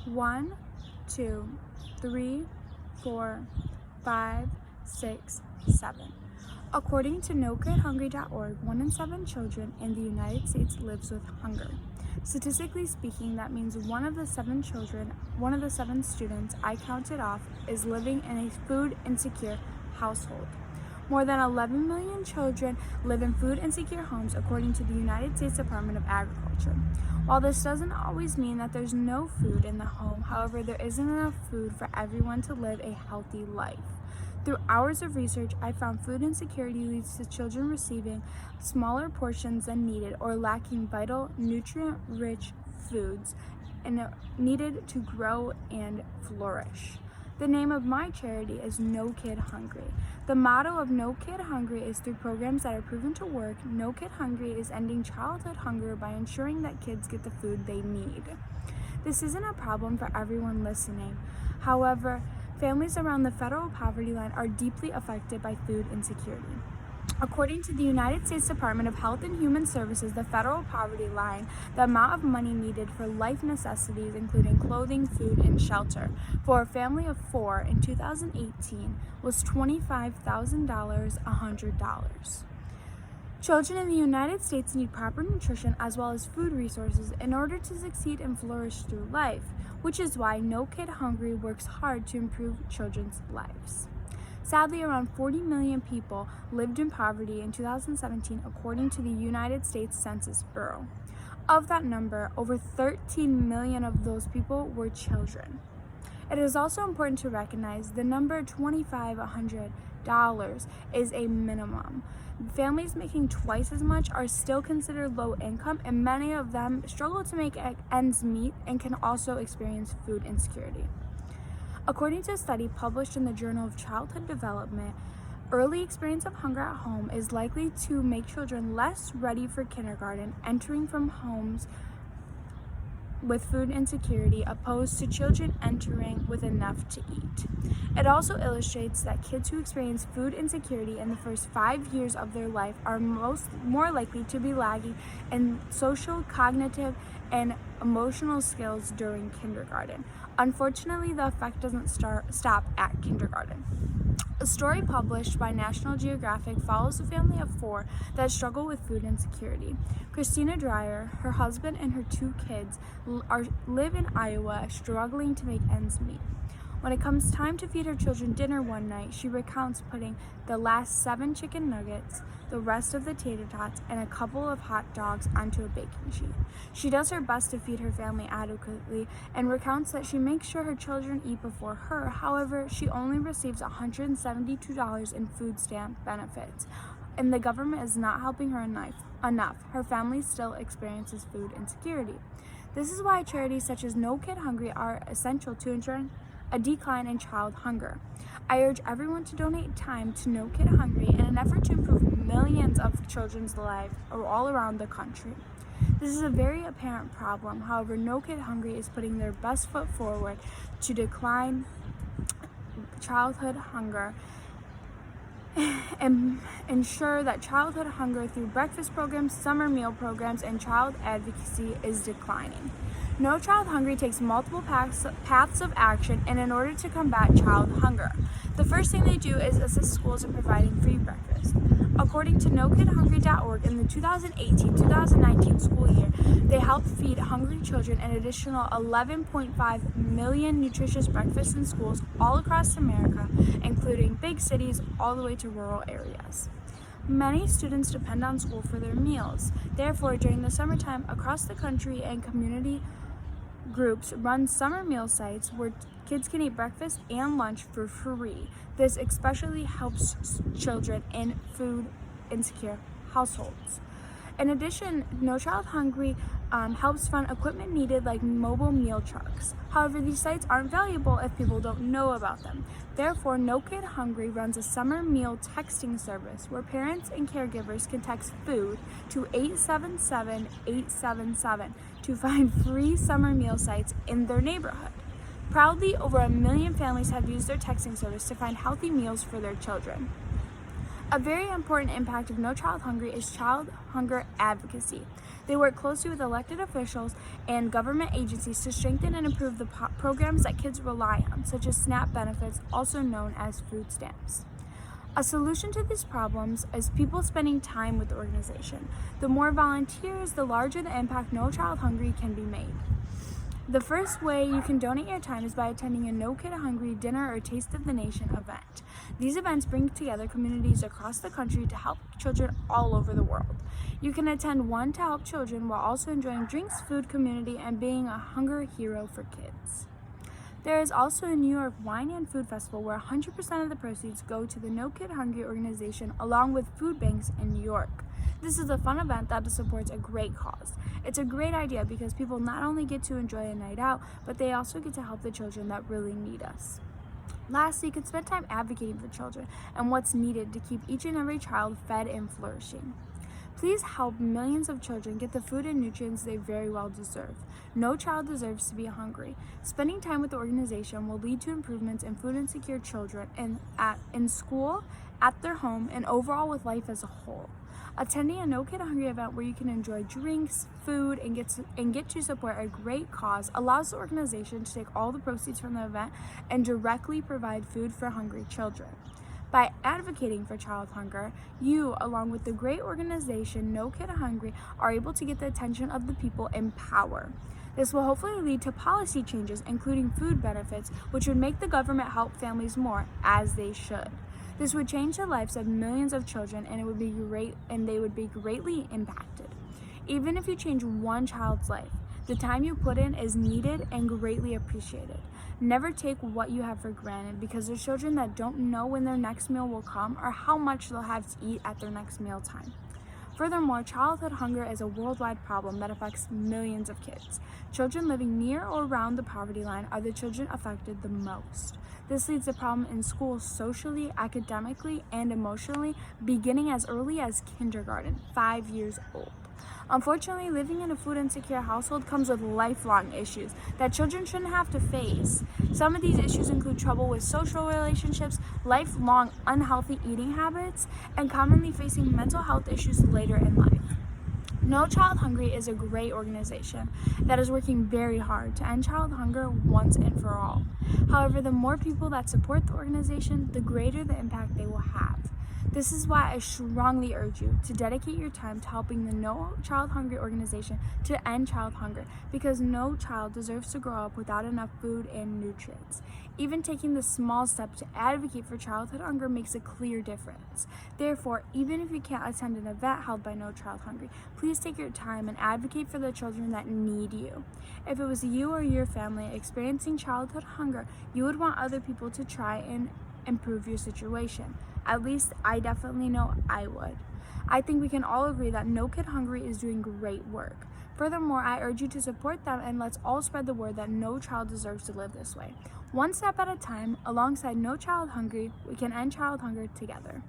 1, 2, 3, 4, 5, 6, 7. According to NoKidHungry.org, 1 in 7 children in the United States lives with hunger. Statistically speaking, that means one of the 7 students I counted off is living in a food insecure household. More than 11 million children live in food insecure homes, according to the United States Department of Agriculture. While this doesn't always mean that there's no food in the home, however, there isn't enough food for everyone to live a healthy life. Through hours of research, I found food insecurity leads to children receiving smaller portions than needed or lacking vital, nutrient-rich foods and needed to grow and flourish. The name of my charity is No Kid Hungry. The motto of No Kid Hungry is through programs that are proven to work. No Kid Hungry is ending childhood hunger by ensuring that kids get the food they need. This isn't a problem for everyone listening. However, families around the federal poverty line are deeply affected by food insecurity. According to the United States Department of Health and Human Services, the federal poverty line, the amount of money needed for life necessities, including clothing, food, and shelter, for a family of 4 in 2018 was $25,000, $100. Children in the United States need proper nutrition as well as food resources in order to succeed and flourish through life, which is why No Kid Hungry works hard to improve children's lives. Sadly, around 40 million people lived in poverty in 2017, according to the United States Census Bureau. Of that number, over 13 million of those people were children. It is also important to recognize the number $2,500 is a minimum. Families making twice as much are still considered low income, and many of them struggle to make ends meet and can also experience food insecurity. According to a study published in the Journal of Childhood Development, early experience of hunger at home is likely to make children less ready for kindergarten, entering from homes with food insecurity opposed to children entering with enough to eat. It also illustrates that kids who experience food insecurity in the first 5 years of their life are more likely to be lagging in social, cognitive, and emotional skills during kindergarten. Unfortunately, the effect doesn't stop at kindergarten. A story published by National Geographic follows a family of 4 that struggle with food insecurity. Christina Dreyer, her husband, and her 2 kids live in Iowa, struggling to make ends meet. When it comes time to feed her children dinner one night, she recounts putting the last 7 chicken nuggets, the rest of the tater tots, and a couple of hot dogs onto a baking sheet. She does her best to feed her family adequately and recounts that she makes sure her children eat before her. However, she only receives $172 in food stamp benefits, and the government is not helping her enough. Her family still experiences food insecurity. This is why charities such as No Kid Hungry are essential to ensuring a decline in child hunger. I urge everyone to donate time to No Kid Hungry in an effort to improve millions of children's lives all around the country. This is a very apparent problem. However, No Kid Hungry is putting their best foot forward to decline childhood hunger and ensure that childhood hunger through breakfast programs, summer meal programs, and child advocacy is declining. No Child Hungry takes multiple paths of action, and in order to combat child hunger, the first thing they do is assist schools in providing free breakfast. According to NoKidHungry.org, in the 2018-2019 school year, they helped feed hungry children an additional 11.5 million nutritious breakfasts in schools all across America, including big cities all the way to rural areas. Many students depend on school for their meals. Therefore, during the summertime, across the country and community groups run summer meal sites where kids can eat breakfast and lunch for free. This especially helps children in food insecure households. In addition, No Child Hungry helps fund equipment needed like mobile meal trucks. However, these sites aren't valuable if people don't know about them. Therefore, No Kid Hungry runs a summer meal texting service where parents and caregivers can text food to 877-877 to find free summer meal sites in their neighborhood. Proudly, over 1 million families have used their texting service to find healthy meals for their children. A very important impact of No Child Hungry is child hunger advocacy. They work closely with elected officials and government agencies to strengthen and improve the programs that kids rely on, such as SNAP benefits, also known as food stamps. A solution to these problems is people spending time with the organization. The more volunteers, the larger the impact No Child Hungry can be made. The first way you can donate your time is by attending a No Kid Hungry dinner or Taste of the Nation event. These events bring together communities across the country to help children all over the world. You can attend one to help children while also enjoying drinks, food, community, and being a hunger hero for kids. There is also a New York Wine and Food Festival where 100% of the proceeds go to the No Kid Hungry organization along with food banks in New York. This is a fun event that supports a great cause. It's a great idea because people not only get to enjoy a night out, but they also get to help the children that really need us. Lastly, you can spend time advocating for children and what's needed to keep each and every child fed and flourishing. Please help millions of children get the food and nutrients they very well deserve. No child deserves to be hungry. Spending time with the organization will lead to improvements in food insecure children in school, at their home, and overall with life as a whole. Attending a No Kid Hungry event where you can enjoy drinks, food, and get to support a great cause allows the organization to take all the proceeds from the event and directly provide food for hungry children. By advocating for child hunger, you, along with the great organization No Kid Hungry, are able to get the attention of the people in power. This will hopefully lead to policy changes, including food benefits, which would make the government help families more, as they should. This would change the lives of millions of children, and they would be greatly impacted. Even if you change one child's life, the time you put in is needed and greatly appreciated. Never take what you have for granted, because there's children that don't know when their next meal will come or how much they'll have to eat at their next mealtime. Furthermore, childhood hunger is a worldwide problem that affects millions of kids. Children living near or around the poverty line are the children affected the most. This leads to problems in schools socially, academically, and emotionally, beginning as early as kindergarten, 5 years old. Unfortunately, living in a food insecure household comes with lifelong issues that children shouldn't have to face. Some of these issues include trouble with social relationships, lifelong unhealthy eating habits, and commonly facing mental health issues later in life. No Child Hungry is a great organization that is working very hard to end child hunger once and for all. However, the more people that support the organization, the greater the impact they will have. This is why I strongly urge you to dedicate your time to helping the No Child Hungry organization to end child hunger, because no child deserves to grow up without enough food and nutrients. Even taking the small step to advocate for childhood hunger makes a clear difference. Therefore, even if you can't attend an event held by No Child Hungry, please take your time and advocate for the children that need you. If it was you or your family experiencing childhood hunger, you would want other people to try and improve your situation. At least I definitely know I would. I think we can all agree that No Kid Hungry is doing great work. Furthermore, I urge you to support them, and let's all spread the word that no child deserves to live this way. One step at a time, alongside No Child Hungry, we can end child hunger together.